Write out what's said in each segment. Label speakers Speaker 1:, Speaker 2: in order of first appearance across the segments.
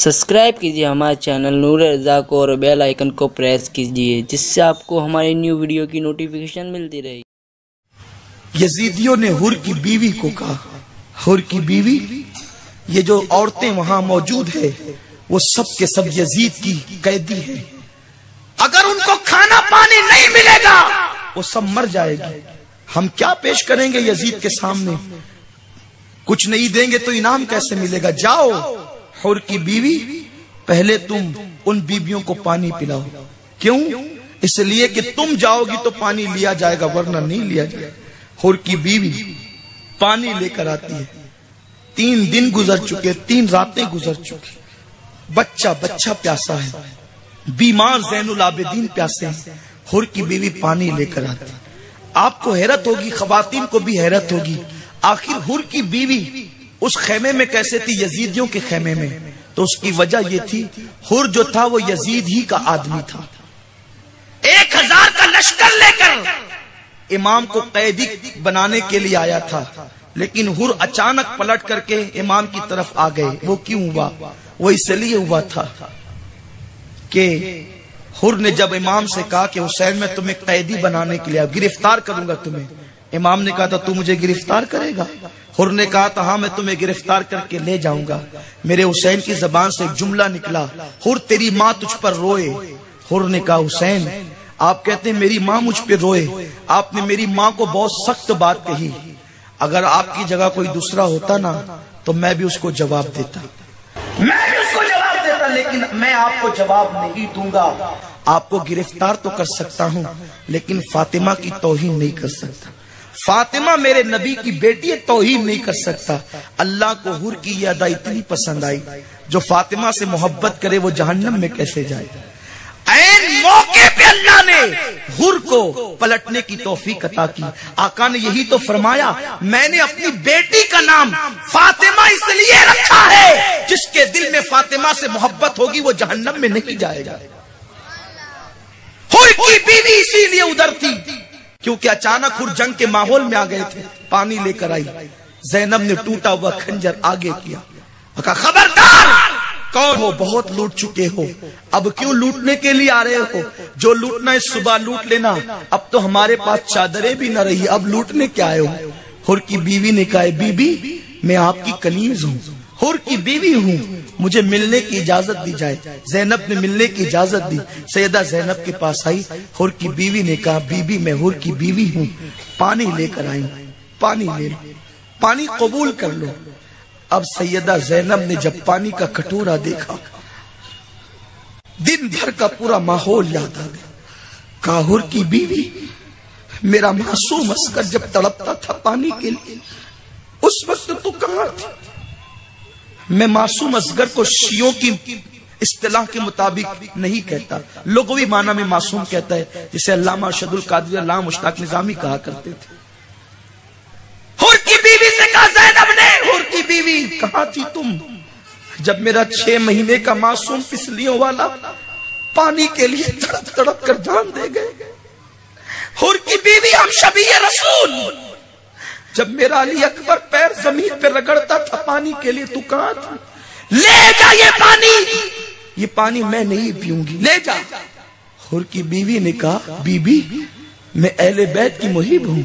Speaker 1: Subscribe کیجیے ہمارے channel نور رضا کو اور بیل آئیکن کو پریس کیجیے جس سے آپ کو ہماری نیو ویڈیو کی نوٹیفیکیشن ملتی رہے۔
Speaker 2: یزیدیوں نے حر کی بیوی کو کہا، حر کی بیوی، یہ جو عورتیں وہاں موجود ہے وہ سب کے سب یزید کی قیدی ہے، اگر ان کو کھانا پانی نہیں ملے گا وہ سب مر جائے گی۔ ہم کیا پیش کریں گے یزید کے سامنے؟ کچھ نہیں دیں گے تو انعام کیسے ملے گا؟ جاؤ حر کی بیوی، پہلے تم ان بیویوں کو پانی پلاؤ۔ کیوں؟ اس لیے کہ تم جاؤ گی تو پانی لیا جائے گا ورنہ نہیں لیا جائے گا۔ حر کی بیوی پانی لے کر آتی ہے، 3 دن گزر چکے، 3 راتیں گزر چکی، بچہ پیاسا ہے، بیمار زین العابدین پیاسے ہیں، حر کی بیوی پانی لے کر آتی ہے۔ آپ کو حیرت ہوگی، خواتین کو بھی حیرت ہوگی، آخر حر کی بیوی اس خیمے میں کیسے تھی؟ یزیدیوں کے خیمے میں۔ تو اس کی وجہ یہ تھی، حر جو تھا وہ یزید ہی کا آدمی تھا، 1000 کا لشکر لے کر امام کو قیدی بنانے کے لیے آیا تھا، لیکن حر اچانک پلٹ کر کے امام کی طرف آ گئے۔ وہ کیوں ہوا؟ وہ اس لیے ہوا تھا کہ حر نے جب امام سے کہا کہ حسین میں تمہیں قیدی بنانے کے لیے گرفتار کروں گا تمہیں، امام نے کہا تھا تو مجھے گرفتار کرے گا؟ حر نے کہا تھا ہاں میں تمہیں گرفتار کر کے لے جاؤں گا۔ میرے حسین کی زبان سے ایک جملہ نکلا، حر تیری ماں تجھ پر روئے۔ حر نے کہا حسین آپ کہتے ہیں میری ماں مجھ پہ روئے، آپ نے میری ماں کو بہت سخت بات کہی، اگر آپ کی جگہ کوئی دوسرا ہوتا نا تو میں بھی اس کو جواب دیتا، لیکن میں آپ کو جواب نہیں دوں گا۔ آپ کو گرفتار تو کر سکتا ہوں لیکن فاطمہ کی توہین نہیں کر سکتا، فاطمہ میرے نبی کی بیٹی ہے، توہین نہیں کر سکتا۔ اللہ کو حر کی یہ ادا اتنی پسند آئی، جو فاطمہ سے محبت کرے وہ جہنم میں کیسے جائے۔ این موقع پہ اللہ نے حر کو پلٹنے کی توفیق عطا کی۔ آقا نے یہی تو فرمایا، میں نے اپنی بیٹی کا نام فاطمہ اس لیے رکھا ہے جس کے دل میں فاطمہ سے محبت ہوگی وہ جہنم میں نہیں جائے گا۔ حر کی بیوی اسی لیے ادھر تھی کیونکہ اچانک حر جنگ کے ماحول میں آ گئے تھے، پانی لے کر آئی، زینب نے ٹوٹا ہوا خنجر آگے کیا، کہا خبردار، کون ہو؟ بہت لوٹ چکے ہو، اب کیوں لوٹنے کے لیے آ رہے ہو؟ جو لوٹنا ہے صبح لوٹ لینا، اب تو ہمارے پاس چادریں بھی نہ رہی، اب لوٹنے کیا آئے ہو؟ حر کی بیوی نے کہا بی بی میں آپ کی کنیز ہوں، حر کی بیوی ہوں، مجھے ملنے کی اجازت دی جائے۔ زینب نے ملنے کی اجازت دی، سیدہ زینب کے پاس آئی، حر کی بیوی نے کہا بی بی میں حر کی بیوی ہوں، پانی لے کر آئی، پانی لے لو، پانی قبول کر لو۔ اب سیدہ زینب نے جب پانی کا کٹورا دیکھا، دن بھر کا پورا ماحول یاد آ گیا، کہا حر کی بیوی میرا معصوم اصغر جب تڑپتا تھا پانی کے لیے اس وقت تو کہاں تھی؟ میں معصوم اصغر کو شیعوں کی اصطلاح کے مطابق نہیں کہتا، لغوی معنی میں معصوم کہتا ہے، جسے علامہ ارشد القادری علامہ مشتاق نظامی کہا کرتے تھے۔ حر کی بیوی سے کہا زینب نے، حر کی بیوی کہاں تھی تم جب میرا 6 مہینے کا معصوم پسلیوں والا پانی کے لیے تڑپ تڑپ کر جان دے گئے؟ حر کی بیوی ہم شبیہ رسول، جب میرا علی اکبر پیر زمین پہ رگڑتا تھا پانی کے لیے تو کہاں تھا؟ لے جا یہ پانی میں نہیں پیوں گی، لے جا۔ حر کی بیوی نے کہا بی بی میں اہل بیت کی محب ہوں،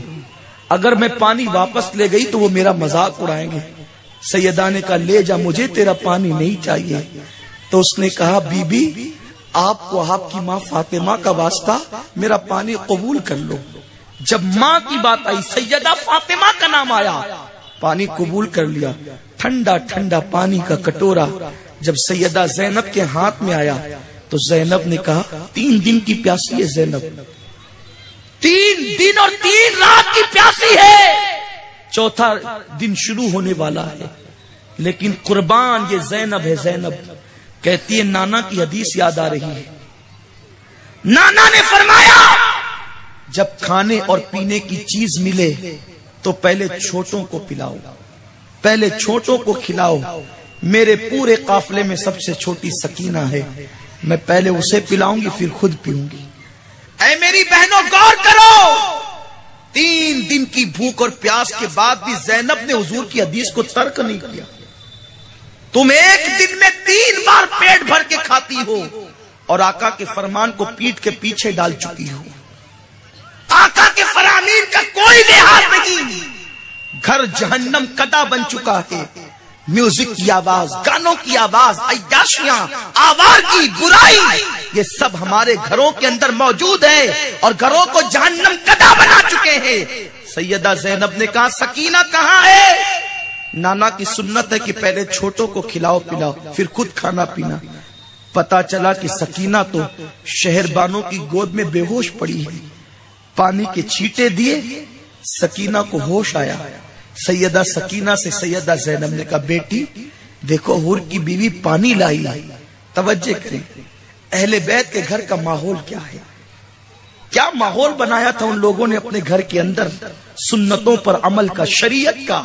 Speaker 2: اگر میں پانی واپس لے گئی تو وہ میرا مذاق اڑائیں گے۔ سیدہ نے کہا لے جا، مجھے تیرا پانی نہیں چاہیے۔ تو اس نے کہا بی بی آپ کو آپ کی ماں فاطمہ کا واسطہ میرا پانی قبول کر لو۔ جب ماں کی بات آئی، سیدہ فاطمہ کا نام آیا، پانی قبول کر لیا۔ ٹھنڈا ٹھنڈا پانی کا کٹورا جب سیدہ زینب کے ہاتھ میں آیا تو زینب نے کہا 3 دن کی پیاسی ہے زینب، 3 دن اور 3 رات کی پیاسی ہے، 4تھا دن شروع ہونے والا ہے، لیکن قربان یہ زینب ہے۔ زینب کہتی ہے نانا کی حدیث یاد آ رہی ہے، نانا نے فرمایا جب کھانے اور پینے کی چیز ملے تو پہلے چھوٹوں کو پلاؤ، پہلے چھوٹوں کو کھلاؤ، میرے پورے قافلے میں سب سے چھوٹی سکینہ ہے، میں پہلے اسے پلاؤں گی پھر خود پیوں گی۔ اے میری بہنوں غور کرو، 3 دن کی بھوک اور پیاس کے بعد بھی زینب نے حضور کی حدیث کو ترک نہیں کیا، تم ایک دن میں 3 بار پیٹ بھر کے کھاتی ہو اور آقا کے فرمان کو پیٹ کے پیچھے ڈال چکی ہو. آقا کے فرامین کا کوئی لحاظ نہیں. گھر جہنم کدا بن چکا ہے. میوزک کی آواز، گانوں کی آواز، عیاشیاں، آوارگی، برائی، یہ سب ہمارے گھروں کے اندر موجود ہے اور گھروں کو جہنم کدا بنا چکے ہیں. سیدہ زینب نے کہا سکینہ کہاں ہے؟ نانا کی سنت ہے کہ پہلے چھوٹوں کو کھلاؤ پلاؤ پھر خود کھانا پینا. پتا چلا کہ سکینہ تو شہربانوں کی گود میں بے ہوش پڑی ہے. پانی کے چھینٹے دیے، سکینہ کو ہوش آیا. سیدہ سکینہ سے سیدہ زینب نے کہا بیٹی دیکھو حور کی بیوی پانی لائی. توجہ کریں، اہل بیت کے گھر کا ماحول کیا ہے، کیا ماحول بنایا تھا ان لوگوں نے اپنے گھر کے اندر سنتوں پر عمل کا، شریعت کا.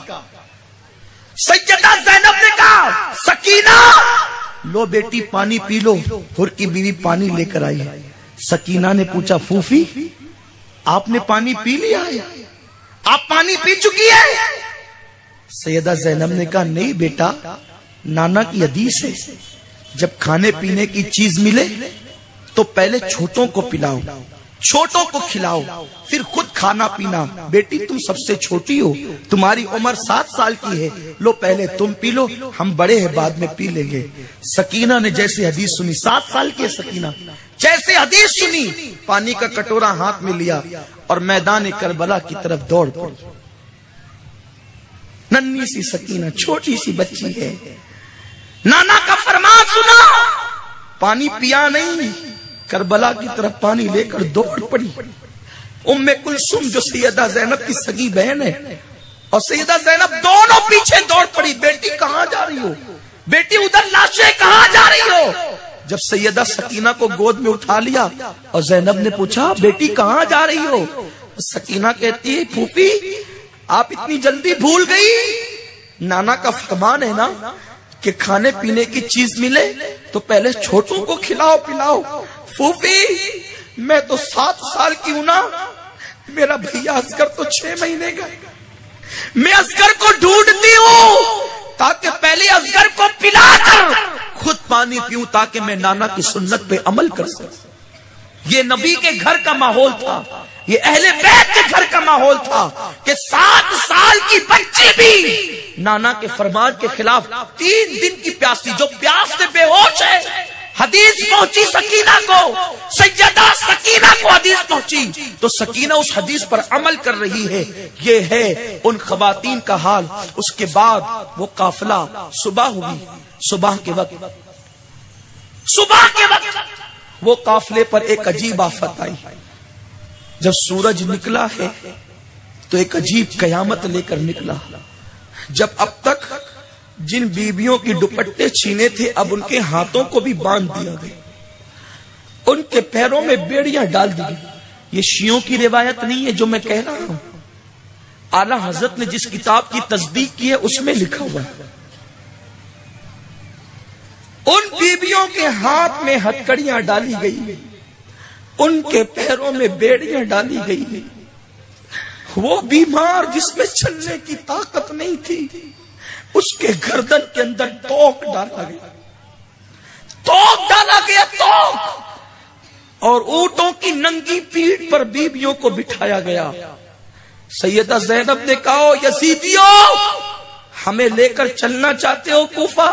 Speaker 2: سیدہ زینب نے کہا سکینہ لو بیٹی پانی پی لو. حور کی بیوی پانی لے کر آئی. سکینہ نے پوچھا پھوفی آپ نے پانی پی لیا ہے؟ آپ پانی پی چکی ہے؟ سیدہ زینب نے کہا نہیں بیٹا، نانا کی حدیث ہے جب کھانے پینے کی چیز ملے تو پہلے چھوٹوں کو پلاؤ، چھوٹوں کو کھلاؤ پھر خود کھانا پینا. بیٹی تم سب سے چھوٹی ہو، تمہاری عمر 7 سال کی ہے، لو پہلے تم پی لو، ہم بڑے ہیں بعد میں پی لیں گے. سکینہ نے جیسے حدیث سنی، 7 سال کی سکینہ جیسے حدیث سنی، پانی کا کٹورا ہاتھ میں لیا اور میدان کربلا کی طرف دوڑ پڑی. ننھی سی سکینہ چھوٹی سی بچی ہے، نانا کا فرمان سنا، پانی پیا نہیں، کربلا کی طرف پانی لے کر دوڑ پڑی. ام کلثوم جو سیدہ زینب کی سگی بہن ہے اور سیدہ زینب دونوں پیچھے دوڑ پڑی. بیٹی کہاں جا رہی ہو؟ بیٹی ادھر لاشیں کہاں جا رہی ہو؟ جب سیدہ سکینہ کو گود میں اٹھا لیا اور زینب نے پوچھا بیٹی کہاں جا رہی ہو؟ سکینہ کہتی ہے پھوپھی آپ اتنی جلدی بھول گئی، نانا کا فرمان ہے نا کہ کھانے پینے کی چیز ملے تو پہلے چھوٹوں کو کھلاؤ پلاؤ. پھوپھی میں تو 7 سال کی ہوں نا، میرا بھیا اصغر تو 6 مہینے کا، میں اصغر کو ڈھونڈتی ہوں تاکہ پہلے اصغر کو پلا کر خود پانی پیوں تاکہ میں نانا کی سنت پہ عمل کر سکوں. یہ نبی کے گھر کا ماحول تھا، یہ اہل بیت کے گھر کا ماحول تھا کہ 7 سال کی بچی بھی نانا کے فرمان کے خلاف 3 دن کی پیاسی، جو پیاس سے بے ہوش ہے. حدیث پہنچی سکینہ کو، سیدہ سکینہ کو حدیث پہنچی تو سکینہ اس حدیث پر عمل کر رہی ہے. یہ ہے ان خواتین کا حال. اس کے بعد وہ قافلہ صبح ہوئی، صبح کے وقت وہ قافلے پر ایک عجیب آفت آئی. جب سورج نکلا ہے تو ایک عجیب قیامت لے کر نکلا. جب اب تک جن بیویوں کی دوپٹے چھینے تھے اب ان کے ہاتھوں کو بھی باندھ دیا گیا، ان کے پیروں میں بیڑیاں ڈال دی گئی. یہ شیعوں کی روایت نہیں ہے جو میں کہہ رہا ہوں، اعلیٰ حضرت نے جس کتاب کی تصدیق کی ہے اس میں لکھا ہوا ہے. ان بیویوں کے ہاتھ میں ہتکڑیاں ڈالی گئی، ان کے پیروں میں بیڑیاں ڈالی گئی. وہ بیمار جس میں چلنے کی طاقت نہیں تھی اس کے گردن کے اندر توق ڈالا گیا اور اونٹوں کی ننگی پیٹھ پر بیویوں کو بٹھایا گیا. سیدہ زینب نے کہا یزیدیوں ہمیں لے کر چلنا چاہتے ہو کوفہ؟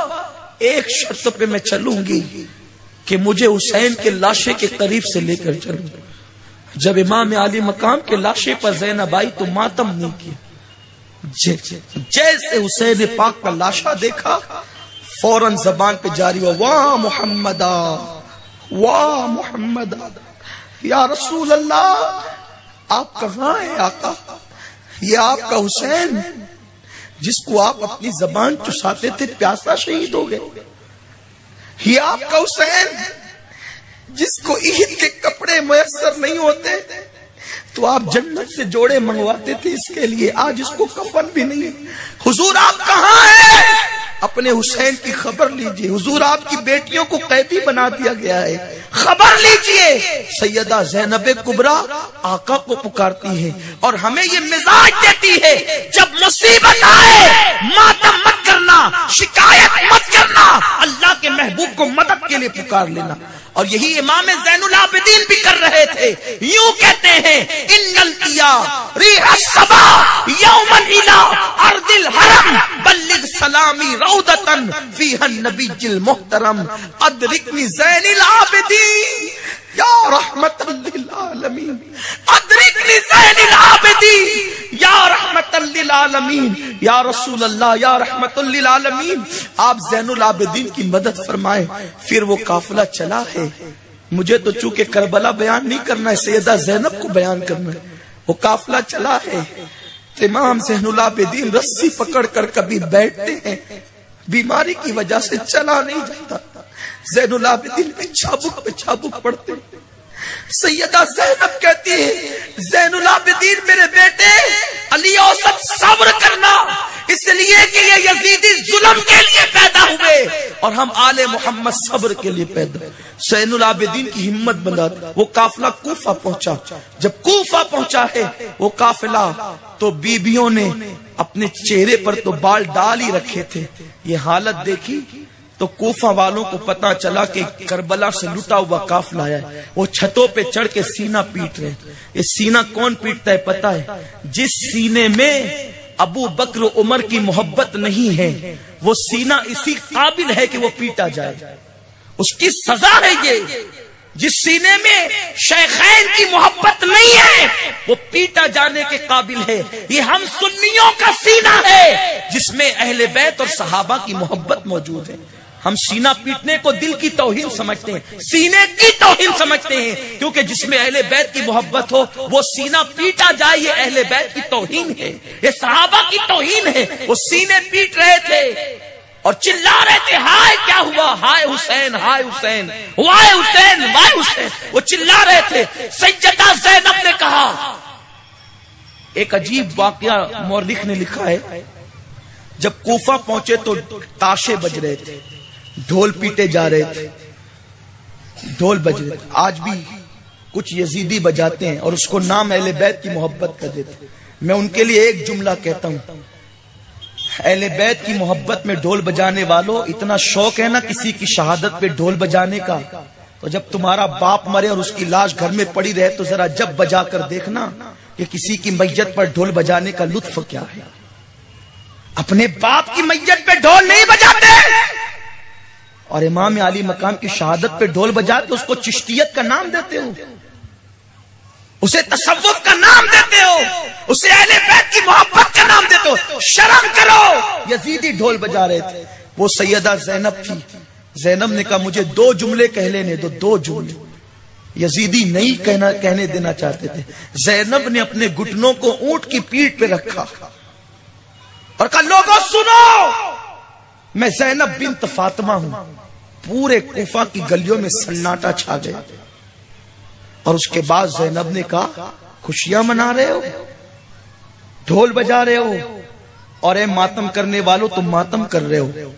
Speaker 2: ایک شرط پہ میں چلوں گی کہ مجھے حسین کے لاشے کے قریب سے لے کر چلوں. جب امام علی مقام کے لاشے پر زینب آئی تو ماتم نہیں کیا. جیسے حسین پاک کا لاشا دیکھا فوراً زبان پہ جاری ہوا واہ محمدہ واہ محمدہ، یا رسول اللہ آپ کہاں ہیں آقا؟ یہ آپ کا حسین جس کو آپ اپنی زبان چساتے تھے پیاسا شہید ہو گئے. یہ آپ کا حسین جس کو عید کے کپڑے میسر نہیں ہوتے تو آپ جنت سے جوڑے منگواتے تھے اس کے لیے، آج اس کو کفن بھی نہیں. حضور آپ کہاں ہیں؟ اپنے حسین کی خبر لیجئے، حضور آپ کی بیٹیوں کو قیدی بنا دیا گیا ہے، خبر لیجئے۔ سیدہ زینب کبریٰ آقا کو پکارتی ہے اور ہمیں یہ مزاج دیتی ہے، جب مصیبت آئے ماتم مت کرنا، شکایت مت کرنا، اللہ کے محبوب کو مدد کے لیے پکار لینا۔ اور یہی امام زین العابدین بھی کر رہے تھے۔ یوں کہتے ہیں ان القیا ریح الصبا یوما الی ارض الحرم بلغ سلامی روضۃ فیہا النبی المحترم ادرکنی زین العابدین یا رحمت للعالمین، ادرکنی زین العابدین یا رحمت للعالمین، یا رسول اللہ یا رحمت للعالمین، آپ زین العابدین کی مدد فرمائیں۔ پھر وہ قافلہ چلا ہے۔ مجھے تو چونکہ کربلا بیان نہیں کرنا ہے، سیدہ زینب کو بیان کرنا ہے۔ وہ قافلہ چلا ہے، امام زین العابدین رسی پکڑ کر کبھی بیٹھتے ہیں، بیماری کی وجہ سے چلا نہیں جاتا، زین العابدین پہ چھابک پڑتے۔ سیدہ زینب کہتی ہے زین العابدین میرے بیٹے علی اوسط صبر کرنا، اس لیے کہ یہ یزیدی ظلم کے لیے پیدا ہوئے اور ہم آل محمد صبر کے لیے پیدا۔ زین العابدین کی ہمت بنا، وہ قافلہ کوفہ پہنچا۔ جب کوفہ پہنچا ہے وہ قافلہ، تو بیبیوں نے اپنے چہرے پر تو بال ڈال ہی رکھے تھے۔ یہ حالت دیکھی تو کوفہ والوں کو پتا چلا کہ کربلا سے لٹا ہوا قافلہ آیا ہے۔ وہ چھتوں پہ چڑھ کے سینہ پیٹ رہے۔ یہ سینہ کون پیٹتا ہے پتا ہے؟ جس سینے میں ابو بکر و عمر کی محبت نہیں ہے، وہ سینہ اسی قابل ہے کہ وہ پیٹا جائے، اس کی سزا ہے یہ۔ جس سینے میں شیخین کی محبت نہیں ہے وہ پیٹا جانے کے قابل ہے۔ یہ ہم سنیوں کا سینہ ہے جس میں اہل بیت اور صحابہ کی محبت موجود ہے۔ ہم سینہ پیٹنے کو دل کی توہین سمجھتے ہیں، سینے کی توہین سمجھتے ہیں، کیونکہ جس میں اہل بیت کی محبت ہو وہ سینہ پیٹا جائے، یہ اہل بیت کی توہین ہے، یہ صحابہ کی توہین ہے۔ وہ سینے پیٹ رہے تھے اور چلا رہے تھے، ہائے کیا ہوا، ہائے حسین، ہائے حسین، وائے حسین، وائے حسین، وہ چلا رہے تھے۔ سیدہ زینب نے کہا، ایک عجیب واقعہ مورخ نے لکھا ہے، جب کوفہ پہنچے تو تاشے بج رہے تھے، ڈھول پیٹے جا رہے تھے، ڈھول بج رہے تھے۔ آج بھی کچھ یزیدی بجاتے ہیں اور اس کو نام اہل بیت کی محبت کر دیتے ہیں۔ میں ان کے لیے ایک جملہ کہتا ہوں، اہل بیت کی محبت میں ڈھول بجانے والوں، اتنا شوق ہے نا کسی کی شہادت پہ ڈھول بجانے کا، تو جب تمہارا باپ مرے اور اس کی لاش گھر میں پڑی رہے تو ذرا جب بجا کر دیکھنا کہ کسی کی میت پر ڈھول بجانے کا لطف کیا ہے۔ اپنے باپ کی میت پہ ڈھول نہیں بجاتے، اور امام علی مقام کی شہادت پہ ڈھول بجاتے اس کو چشتیت کا نام دیتے ہو، اسے تصوف کا نام دیتے ہو، اسے اہل بیت کی محبت کا نام دیتے ہو۔ شرم کرو۔ یزیدی ڈھول بجا رہے تھے، وہ سیدہ زینب تھی۔ زینب نے کہا مجھے دو جملے کہہ لینے دو، دو جملے۔ یزیدی نہیں کہنے دینا چاہتے تھے۔ زینب نے اپنے گھٹنوں کو اونٹ کی پیٹھ پہ رکھا اور کہا لوگوں سنو، میں زینب بنت فاطمہ ہوں۔ پورے کوفہ کی گلیوں میں سناٹا چھا گیا، اور اس کے بعد زینب نے کہا خوشیاں منا رہے ہو، ڈھول بجا رہے ہو، اور اے ماتم کرنے والوں تم ماتم کر رہے ہو۔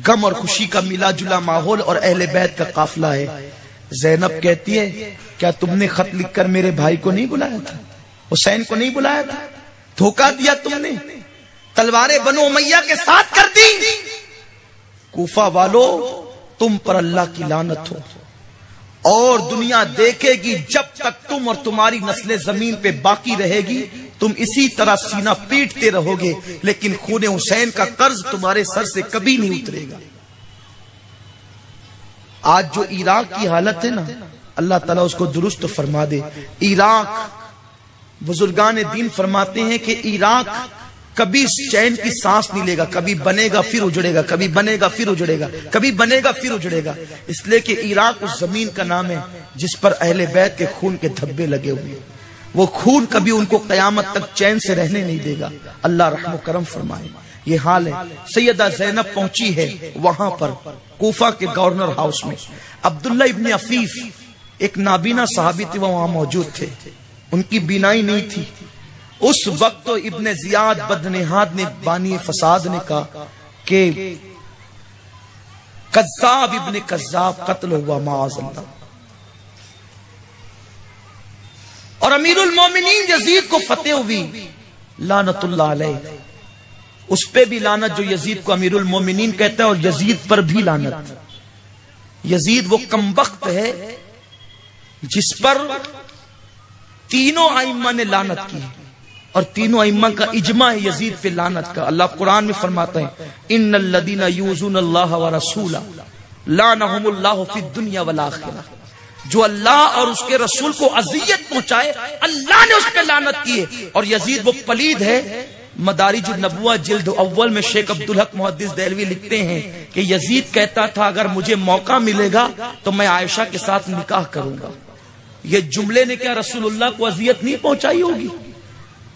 Speaker 2: غم اور خوشی کا ملا جلا ماحول اور اہل بیت کا قافلہ ہے۔ زینب کہتی ہے کیا تم نے خط لکھ کر میرے بھائی کو نہیں بلایا تھا، حسین کو نہیں بلایا تھا؟ دھوکہ دیا تم نے، تلواریں بنو امیہ کے ساتھ کر دی۔ کوفہ والو تم پر اللہ کی لعنت ہو، اور دنیا دیکھے گی جب تک تم اور تمہاری نسل زمین پہ باقی رہے گی تم اسی طرح سینہ پیٹتے رہو گے، لیکن خون حسین کا قرض تمہارے سر سے کبھی نہیں اترے گا۔ آج جو عراق کی حالت ہے نا، اللہ تعالیٰ اس کو درست فرما دے۔ عراق، بزرگان دین فرماتے ہیں کہ عراق کبھی چین کی سانس نہیں لے گا، کبھی بنے گا پھر اجڑے گا، کبھی بنے گا پھر اجڑے گا، کبھی بنے گا پھر اجڑے گا، اس لیے کہ عراق اس زمین کا نام ہے جس پر اہل بیت کے خون کے دھبے لگے ہوئے۔ وہ خون کبھی ان کو قیامت تک چین سے رہنے نہیں دے گا، اللہ رحم و کرم فرمائے۔ یہ حال ہے۔ سیدہ زینب پہنچی ہے وہاں پر کوفہ کے گورنر ہاؤس میں۔ عبداللہ ابن عفیف ایک نابینا صحابی تھے، وہاں موجود تھے، ان کی بینائی نہیں تھی۔ اس وقت تو ابن زیاد بدنہاد نے بانی فساد نے کہا کہ کذاب ابن کذاب قتل ہوا معاذ اللہ. اور امیر المومنین یزید کو فتح ہوئی لعنت اللہ علیہ. اس پہ بھی لعنت جو یزید کو امیر المومنین کہتا ہے، اور یزید پر بھی لعنت. یزید وہ کمبخت ہے جس پر تینوں ائمہ نے لعنت کی، اور تینوں ائمہ کا اجماع ہے یزید پہ لعنت کا. اللہ قرآن میں فرماتا ہے ان الذین یؤذون اللہ ورسولہ لعنہم اللہ فی الدنیا والآخرہ. جو اللہ اور اس کے رسول کو اذیت پہنچائے اللہ نے اس پہ لعنت کی ہے. اور یزید وہ پلید ہے. مدارج النبوہ جلد اول میں شیخ عبدالحق محدث دہلوی لکھتے ہیں کہ یزید کہتا تھا اگر مجھے موقع ملے گا تو میں عائشہ کے ساتھ نکاح کروں گا. یہ جملے نے کیا رسول اللہ کو اذیت نہیں پہنچائی ہوگی؟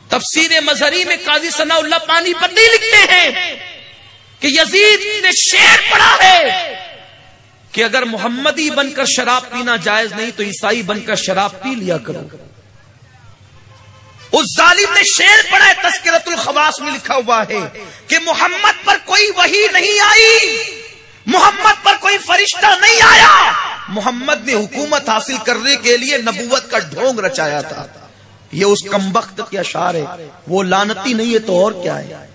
Speaker 2: تفسیر مظہری میں قاضی ثناء اللہ پانی پتی لکھتے ہیں کہ یزید نے شعر پڑھا ہے کہ اگر محمدی بن کر شراب پینا جائز نہیں تو عیسائی بن کر شراب پی لیا کرو. اس ظالم نے شعر پڑھا ہے، تذکرۃ الخواص میں لکھا ہوا ہے کہ محمد پر کوئی وحی نہیں آئی، محمد پر کوئی فرشتہ نہیں آیا، محمد نے حکومت حاصل کرنے کے لیے نبوت کا ڈھونگ رچایا تھا. یہ اس کمبخت کے اشعار ہے. وہ لعنتی نہیں ہے تو اور کیا ہے؟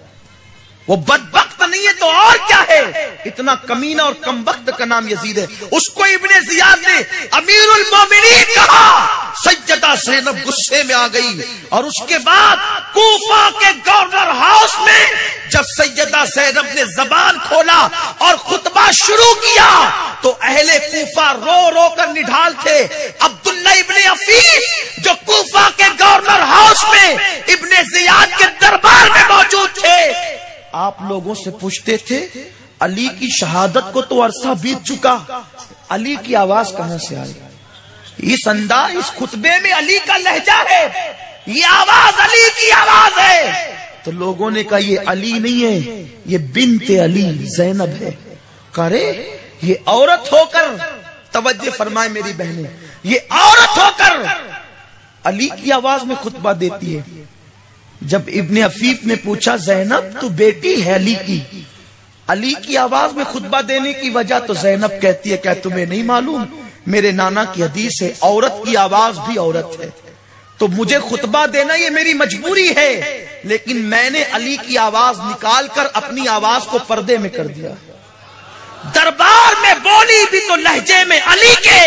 Speaker 2: وہ بدبخت نہیں ہے تو اور کیا ہے؟ اتنا کمینہ اور کمبخت کا نام یزید ہے. اس کو ابن زیاد نے امیر المومنین کہا. سیدہ زینب غصے میں آ گئی، اور اس کے بعد کوفہ کے گورنر ہاؤس میں جب سیدہ زینب نے زبان کھولا اور خطبہ شروع کیا تو اہل کوفہ رو رو کر نڈھال تھے. عبداللہ ابن عفیف جو کوفہ کے گورنر ہاؤس میں ابن زیاد کے دربار میں موجود تھے، آپ لوگوں سے پوچھتے تھے علی کی شہادت کو تو عرصہ بیت چکا، علی کی آواز کہاں سے آئی؟ اس انداز اس خطبے میں علی کا لہجہ ہے، یہ آواز علی کی آواز ہے. تو لوگوں نے کہا یہ علی نہیں ہے، یہ بنت علی زینب ہے. کرے یہ عورت ہو کر، توجہ فرمائے میری بہنیں، یہ عورت ہو کر علی کی آواز میں خطبہ دیتی ہے. جب ابن عفیف نے پوچھا زینب تو بیٹی ہے علی کی آواز میں خطبہ دینے کی وجہ، تو زینب کہتی ہے کیا تمہیں نہیں معلوم میرے نانا کی حدیث ہے عورت کی آواز بھی عورت ہے، تو مجھے خطبہ دینا یہ میری مجبوری ہے، لیکن میں نے علی کی آواز نکال کر اپنی آواز کو پردے میں کر دیا. دربار میں بولی بھی تو لہجے میں علی کے،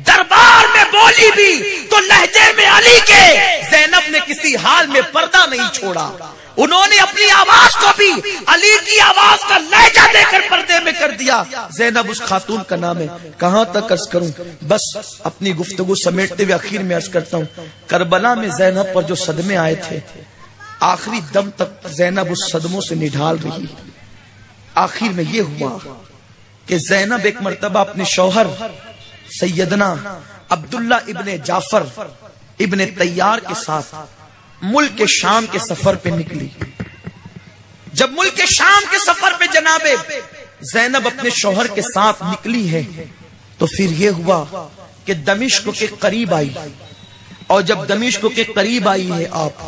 Speaker 2: دربار میں بولی بھی تو لہجے میں علی کے. زینب نے کسی حال میں پردہ نہیں چھوڑا، انہوں نے اپنی آواز کو بھی علی کی آواز کا لہجہ دے کر پردے میں کر دیا. زینب اس خاتون کا نام ہے. کہاں تک عرض کروں، بس اپنی گفتگو سمیٹتے ہوئے آخر میں عرض کرتا ہوں. کربلا میں زینب پر جو صدمے آئے تھے، آخری دم تک زینب اس صدموں سے نڈھال رہی. آخر میں یہ ہوا کہ زینب ایک مرتبہ اپنے شوہر سیدنا عبداللہ ابن جعفر ابن طیار کے ساتھ ملک شام کے سفر پہ نکلی. جب ملک شام کے سفر پہ جناب زینب اپنے شوہر کے ساتھ نکلی ہے تو پھر یہ ہوا کہ دمشق کے قریب آئی، اور جب دمشق کے قریب آئی ہے آپ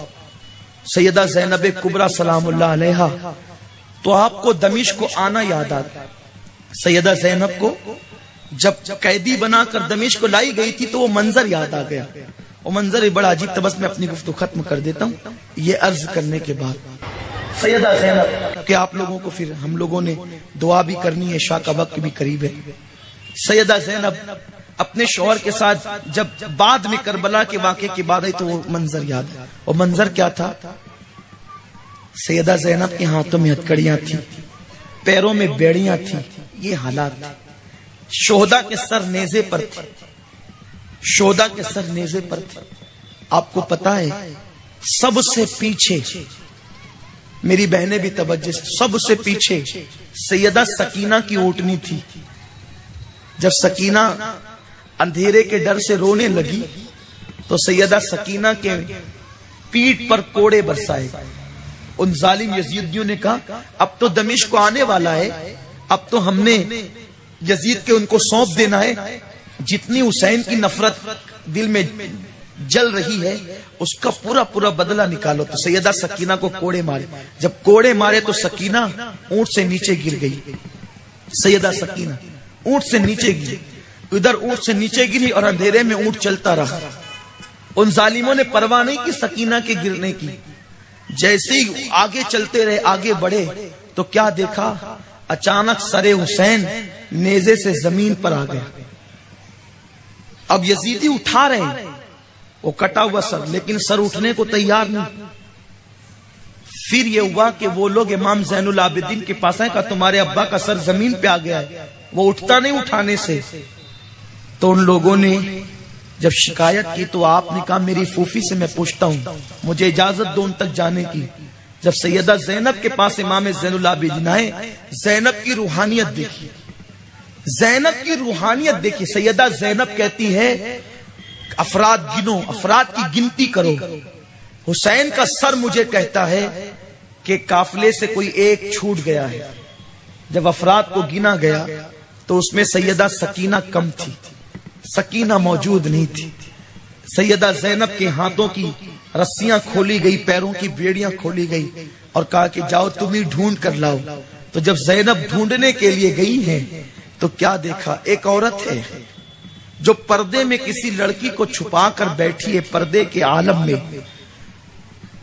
Speaker 2: سیدہ زینب کبریٰ سلام اللہ علیہا، تو آپ کو دمشق کو آنا یاد آ گیا. سیدہ زینب کو جب قیدی بنا کر دمشق کو لائی گئی تھی تو وہ منظر یاد آ گیا. وہ منظر بڑا عجیب تھا. بس میں اپنی گفتگو ختم کر دیتا ہوں یہ عرض کرنے کے بعد. سیدہ زینب کہ آپ لوگوں کو پھر ہم لوگوں نے دعا بھی کرنی ہے، عشاء کا وقت بھی قریب ہے. سیدہ زینب اپنے شوہر کے ساتھ جب بعد میں کربلا کے واقعے کی بات آئی تو وہ منظر یاد ہے. وہ منظر کیا تھا؟ سیدہ زینب کے ہاتھوں میں ہتھکڑیاں تھیں، پیروں میں بیڑیاں تھیں. یہ حالات تھے. شہداء کے سر نیزے پر تھے، شہداء کے سر نیزے پر تھے. آپ کو پتا ہے سب سے پیچھے، میری بہنیں بھی توجہ سے، سب سے پیچھے سیدہ سکینہ کی اونٹنی تھی. جب سکینہ اندھیرے کے ڈر سے رونے لگی تو سیدہ سکینہ کے پیٹ پر کوڑے برسائے. ان ظالم یزیدیوں نے کہا اب تو دمشق کو آنے والا ہے، اب تو ہم نے یزید کے ان کو سونپ دینا ہے. جتنی حسین کی نفرت دل میں جل رہی ہے اس کا پورا پورا بدلہ نکالو. تو سیدہ سکینہ کو کوڑے مارے. جب کوڑے مارے تو سکینہ اونٹ سے نیچے گر گئی. سیدہ سکینہ اونٹ سے نیچے گری، ادھر اونٹ سے نیچے گری اور اندھیرے میں اونٹ چلتا رہا۔ ان ظالموں نے پرواہ نہیں کی سکینہ کے گرنے کی، جیسے ہی آگے چلتے رہے، آگے بڑھے تو کیا دیکھا؟ اچانک سر حسین نیزے سے زمین پر آ گیا۔ اب یزیدی اٹھا رہے ہیں وہ کٹا ہوا سر، لیکن سر اٹھنے کو تیار نہیں۔ پھر یہ ہوا کہ وہ لوگ امام زین العابدین کے پاس آئے، کہا تمہارے ابا کا سر زمین پہ آ گیا ہے، وہ اٹھتا نہیں اٹھانے سے۔ تو ان لوگوں نے جب شکایت کی تو آپ نے کہا میری پھوپھی سے میں پوچھتا ہوں، مجھے اجازت دو ان تک جانے کی۔ جب سیدہ زینب کے پاس امام زین العابدین آئے، زینب کی روحانیت دیکھی، زینب کی روحانیت دیکھی۔ سیدہ زینب کہتی ہے افراد گنو، افراد کی گنتی کرو۔ حسین کا سر مجھے کہتا ہے کہ قافلے سے کوئی ایک چھوٹ گیا ہے۔ جب افراد کو گنا گیا تو اس میں سیدہ سکینہ کم تھی، سکینہ موجود نہیں تھی۔ سیدہ زینب کے ہاتھوں کی رسیاں کھولی گئی، پیروں کی بیڑیاں کھولی گئی اور کہا کہ جاؤ تم ہی ڈھونڈ کر لاؤ۔ تو جب زینب ڈھونڈنے کے لیے گئی ہیں تو کیا دیکھا؟ ایک عورت ہے جو پردے میں کسی لڑکی کو چھپا کر بیٹھی ہے، پردے کے عالم میں۔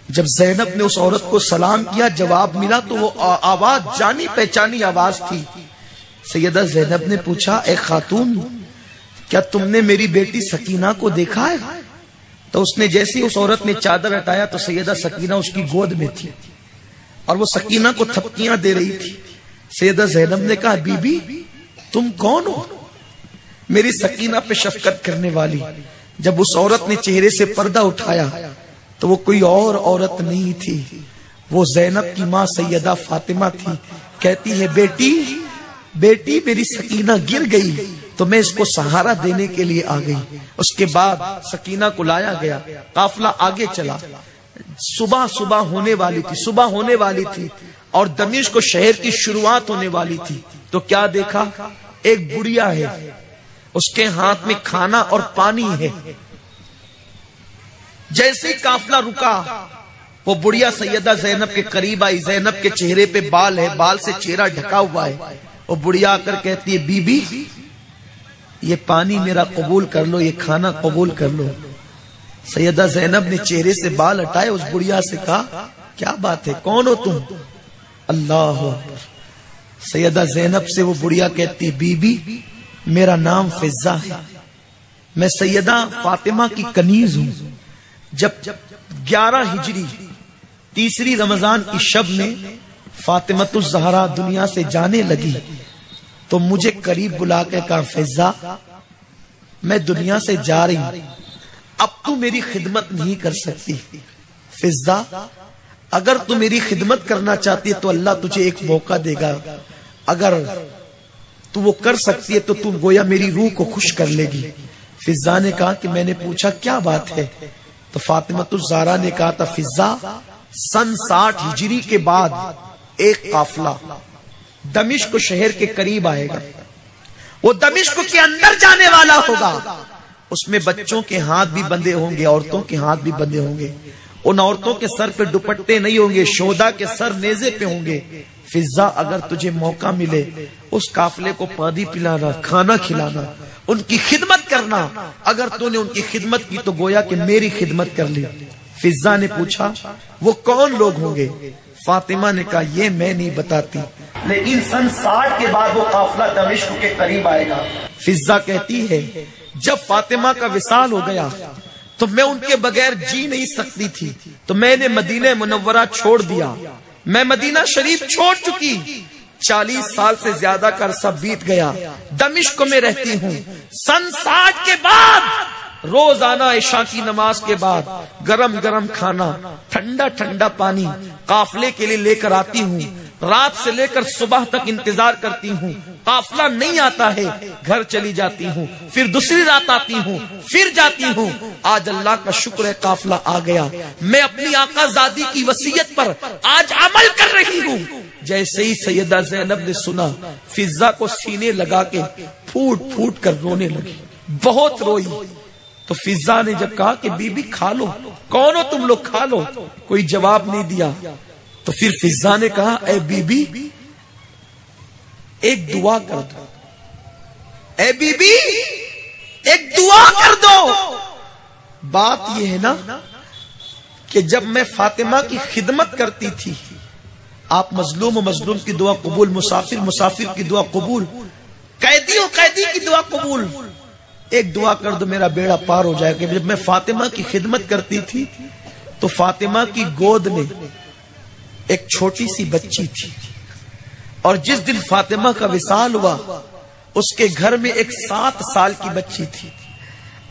Speaker 2: جب زینب نے اس عورت کو سلام کیا، جواب ملا تو وہ آواز جانی پہچانی آواز تھی۔ سیدہ زینب نے پوچھا اے خاتون، کیا تم نے میری بیٹی سکینہ کو دیکھا ہے؟ تو اس نے جیسے اس عورت نے چادر ہٹایا تو سیدہ سکینہ اس کی گود میں تھی اور وہ سکینہ کو تھپکیاں دے رہی تھی۔ سیدہ زینب نے کہا بی بی تم کون ہو؟ میری سکینہ پہ شفقت کرنے والی۔ جب اس عورت نے چہرے سے پردہ اٹھایا تو وہ کوئی اور عورت نہیں تھی، وہ زینب کی ماں سیدہ فاطمہ تھی۔ کہتی ہے بیٹی بیٹی میری سکینہ گر گئی تو میں اس کو سہارا دینے کے لیے آ گئی۔ اس کے بعد سکینہ کو لایا گیا، قافلہ آگے چلا۔ صبح ہونے والی تھی اور دمشق شہر کی شروعات ہونے والی تھی۔ تو کیا دیکھا؟ ایک بڑھیا ہے، اس کے ہاتھ میں کھانا اور پانی ہے۔ جیسے ہی قافلہ رکا وہ بڑھیا سیدہ زینب کے قریب آئی۔ زینب کے چہرے پہ بال ہے، بال سے چہرہ ڈھکا ہوا ہے۔ وہ بڑھیا آ کر کہتی ہے بی بی یہ پانی میرا قبول کر لو، یہ کھانا قبول کر لو۔ سیدہ زینب نے چہرے سے بال ہٹائے، اس بڑھیا سے کہا کیا بات ہے، کون ہو تم؟ اللہ اکبر۔ سیدہ زینب سے وہ بڑھیا کہتی بی بی میرا نام فضہ ہے، میں سیدہ فاطمہ کی کنیز ہوں۔ جب 11 ہجری 3 رمضان کی شب میں فاطمۃ الزہرا دنیا سے جانے لگی تو مجھے قریب بلا کے کہا فضہ میں دنیا سے جا رہی ہوں، اب تو میری خدمت نہیں کر سکتی۔ فضہ اگر تو میری خدمت کرنا چاہتی ہے تو اللہ تجھے ایک موقع دے گا، اگر تو وہ کر سکتی ہے تو تم گویا میری روح کو خوش کر لے گی۔ فضہ نے کہا کہ میں نے پوچھا کیا بات ہے؟ تو فاطمۃ الزہرا نے کہا تھا فضہ سن 60 ہجری کے بعد ایک قافلہ دمشق شہر کے قریب آئے گا، وہ دمشق کے اندر جانے والا ہوگا، اس میں بچوں کے ہاتھ بھی بندھے ہوں گے، عورتوں کے ہاتھ بھی بندھے ہوں گے، ان عورتوں کے سر پہ دوپٹے نہیں ہوں گے، شہداء کے سر نیزے پہ ہوں گے۔ فضہ اگر تجھے موقع ملے اس قافلے کو پانی پلانا، کھانا کھلانا، ان کی خدمت کرنا، اگر تو نے ان کی خدمت کی تو گویا کہ میری خدمت کر لی۔ فضہ نے پوچھا وہ کون لوگ ہوں گے؟ فاطمہ نے کہا یہ میں نہیں بتاتی، لیکن سن 60 کے بعد وہ قافلہ دمشق کے قریب آئے گا۔ فضہ کہتی ہے جب فاطمہ کا وصال ہو گیا تو میں ان کے بغیر جی نہیں سکتی تھی، تو میں نے مدینہ منورہ چھوڑ دیا، میں مدینہ شریف چھوڑ چکی، 40 سال سے زیادہ کا عرصہ بیت گیا، دمشق میں رہتی ہوں۔ سن 60 کے بعد روزانہ عشاء کی نماز کے بعد گرم گرم کھانا، ٹھنڈا ٹھنڈا پانی قافلے کے لیے لے کر آتی ہوں، رات سے لے کر صبح تک انتظار کرتی ہوں، قافلہ نہیں آتا ہے گھر چلی جاتی ہوں، پھر دوسری رات آتی ہوں، پھر جاتی ہوں۔ آج اللہ کا شکر ہے قافلہ آ گیا، میں اپنی آقا زادی کی وصیت پر آج عمل کر رہی ہوں۔ جیسے ہی سیدہ زینب نے سنا فضہ کو سینے لگا کے پھوٹ پھوٹ کر رونے لگی، بہت روئی۔ تو فضہ نے جب کہا کہ بی بی کھا لو، کون ہو تم لوگ، کھا لو، کوئی جواب نہیں دیا۔ تو پھر فضہ نے کہا اے بی بی ایک دعا کر دو، اے بی بی ایک دعا کر دو۔ بات یہ ہے نا کہ جب میں فاطمہ کی خدمت کرتی تھی، آپ مظلوم و مظلوم کی دعا قبول، مسافر مسافر کی دعا قبول، قیدی و قیدی کی دعا قبول، ایک دعا کر دو میرا بیڑا پار ہو جائے گا۔ جب میں فاطمہ کی خدمت کرتی تھی تو فاطمہ کی گود میں ایک چھوٹی سی بچی تھی، اور جس دن فاطمہ کا وصال ہوا اس کے گھر میں ایک 7 سال کی بچی تھی،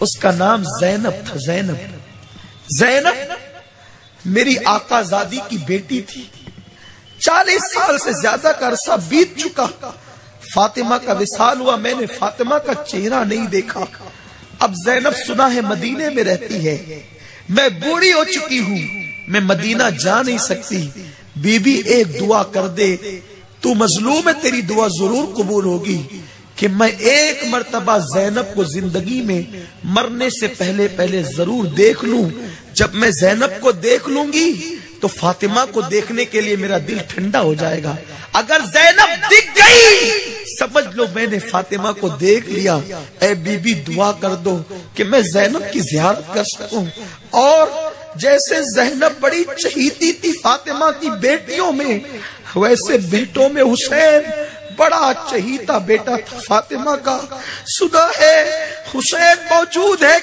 Speaker 2: اس کا نام زینب تھا۔ زینب میری آقا زادی کی بیٹی تھی۔ 40 سال سے زیادہ کا عرصہ بیت چکا، فاطمہ کا وصال ہوا، میں نے فاطمہ کا چہرہ نہیں دیکھا۔ اب زینب سنا ہے مدینے میں رہتی ہے، میں بوڑھی ہو چکی ہوں، میں مدینہ جا نہیں سکتی۔ بی بی ایک دعا کر دے، تو مظلوم ہے، تیری دعا ضرور قبول ہوگی کہ میں ایک مرتبہ زینب کو زندگی میں مرنے سے پہلے ضرور دیکھ لوں۔ جب میں زینب کو دیکھ لوں گی تو فاطمہ کو دیکھنے کے لیے میرا دل ٹھنڈا ہو جائے گا۔ اگر زینب دکھ گئی سمجھ لو میں نے فاطمہ کو دیکھ لیا۔ اے بی بی دعا کر دو کہ میں زینب کی زیارت کر سکوں۔ اور جیسے زینب بڑی چہیتی تھی فاطمہ کی بیٹیوں میں، ویسے بیٹوں میں حسین بڑا چہیتا بیٹا تھا فاطمہ کا۔ سنا ہے حسین موجود ہے،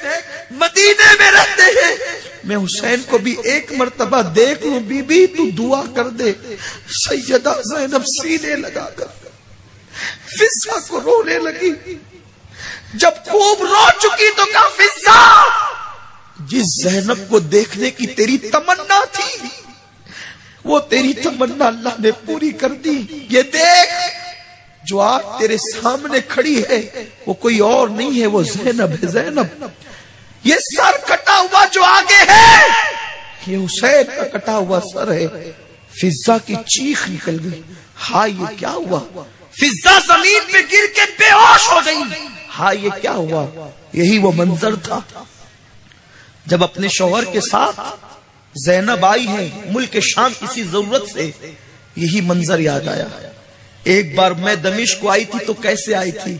Speaker 2: مدینے میں رہتے ہیں، میں حسین کو بھی ایک مرتبہ دیکھ لوں۔ بی بی تو دعا کر دے۔ سیدہ زینب سینے لگا کر فضہ کو رونے لگی۔ جب خوب رو چکی تو کہا فضہ، جس زینب کو دیکھنے کی تیری تمنا تھی وہ تیری تمنا اللہ نے پوری کر دی۔ یہ دیکھ جو آج تیرے سامنے کھڑی ہے وہ کوئی اور نہیں ہے، وہ زینب ہے۔ زینب یہ سر کٹا ہوا جو آگے ہے یہ حسین کا کٹا ہوا سر ہے۔ فضہ کی چیخ نکل گئی، ہاں یہ کیا ہوا؟ فضہ زمین پہ گر کے بے ہوش ہو گئی۔ ہاں یہ کیا ہوا؟ یہی وہ منظر تھا جب اپنے شوہر کے ساتھ زینب آئی ہے ملک شام کسی ضرورت سے، یہی منظر یاد آیا۔ ایک بار میں دمشق کو آئی تھی تو کیسے آئی تھی،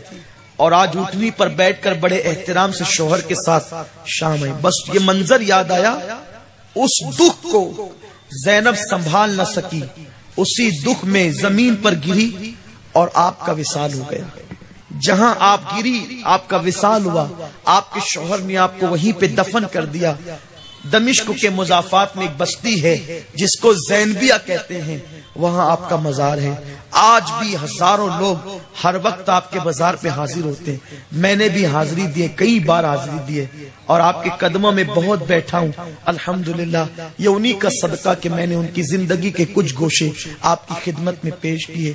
Speaker 2: اور آج اٹھنی پر بیٹھ کر بڑے احترام سے شوہر کے ساتھ شام آئی۔ بس یہ منظر یاد آیا۔ اس دکھ کو زینب سنبھال نہ سکی، اسی دکھ میں زمین پر گری اور آپ کا وصال ہو گیا۔ جہاں آپ گری آپ کا وصال ہوا، آپ کے شوہر نے آپ کو وہیں پہ دفن کر دیا۔ دمشق کے مضافات میں ایک بستی ہے جس کو زینبیہ کہتے ہیں، وہاں آپ کا مزار ہے۔ آج بھی ہزاروں لوگ ہر وقت آپ کے مزار پہ حاضر ہوتے ہیں۔ میں نے بھی حاضری دیے، کئی بار حاضری دیے، اور آپ کے قدموں میں بہت بیٹھا ہوں۔ الحمدللہ یہ انہی کا صدقہ کہ میں نے ان کی زندگی کے کچھ گوشے آپ کی خدمت میں پیش کیے۔